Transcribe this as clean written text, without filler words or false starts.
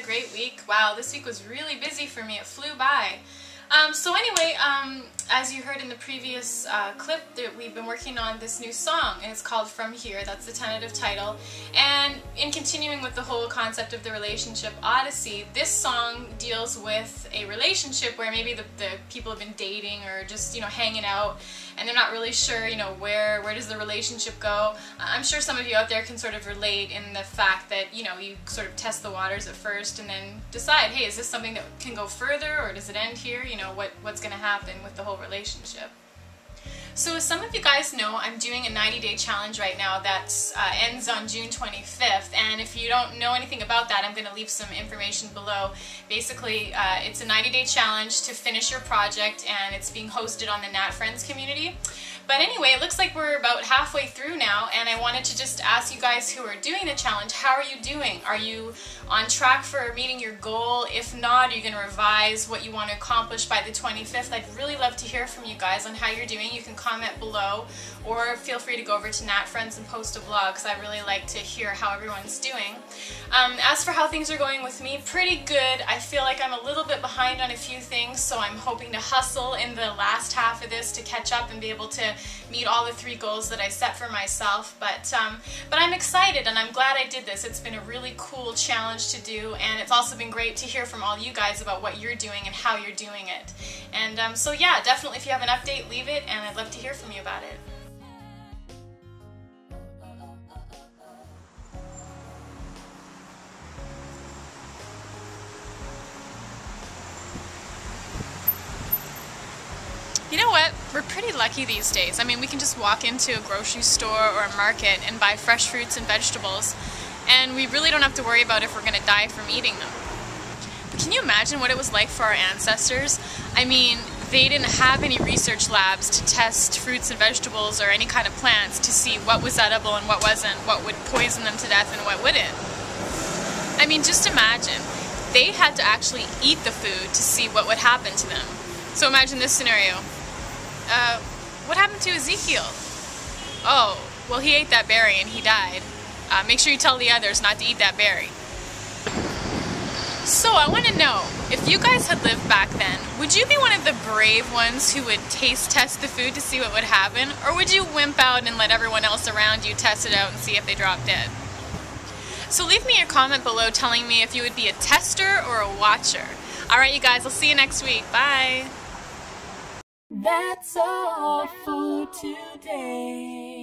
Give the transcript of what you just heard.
a great week. Wow, this week was really busy for me. It flew by. So anyway, as you heard in the previous clip, that we've been working on this new song, and it's called From Here. That's the tentative title. And in continuing with the whole concept of the relationship odyssey, this song deals with a relationship where maybe the people have been dating or just, you know, hanging out, and they're not really sure, you know, where does the relationship go. I'm sure some of you out there can sort of relate in the fact that, you know, you sort of test the waters at first and then decide, hey, is this something that can go further, or does it end here? You know, what's going to happen with the whole relationship. So as some of you guys know, I'm doing a 90-day challenge right now that ends on June 25th, and if you don't know anything about that, I'm going to leave some information below. Basically, it's a 90-day challenge to finish your project, and it's being hosted on the Nat Friends community. But anyway, it looks like we're about halfway through now, and I wanted to just ask you guys who are doing the challenge, how are you doing? Are you on track for meeting your goal? If not, are you going to revise what you want to accomplish by the 25th? I'd really love to hear from you guys on how you're doing. You can comment below, or feel free to go over to Nat Friends and post a blog, because I really like to hear how everyone's doing. As for how things are going with me, pretty good. I feel like I'm a little bit behind on a few things, so I'm hoping to hustle in the last half of this to catch up and be able to meet all the 3 goals that I set for myself. But I'm excited, and I'm glad I did this. It's been a really cool challenge to do, and it's also been great to hear from all you guys about what you're doing and how you're doing it. And so yeah, definitely if you have an update, leave it, and I'd love to hear from you about it. You know what? We're pretty lucky these days. I mean, we can just walk into a grocery store or a market and buy fresh fruits and vegetables, and we really don't have to worry about if we're going to die from eating them. But can you imagine what it was like for our ancestors? I mean, they didn't have any research labs to test fruits and vegetables or any kind of plants to see what was edible and what wasn't, what would poison them to death and what wouldn't. I mean, just imagine. They had to actually eat the food to see what would happen to them. So imagine this scenario. What happened to Ezekiel? Oh, well, he ate that berry and he died. Make sure you tell the others not to eat that berry. So I want to know, if you guys had lived back then, would you be one of the brave ones who would taste test the food to see what would happen? Or would you wimp out and let everyone else around you test it out and see if they drop dead? So leave me your comment below telling me if you would be a tester or a watcher. Alright you guys, I'll see you next week. Bye! That's all for today.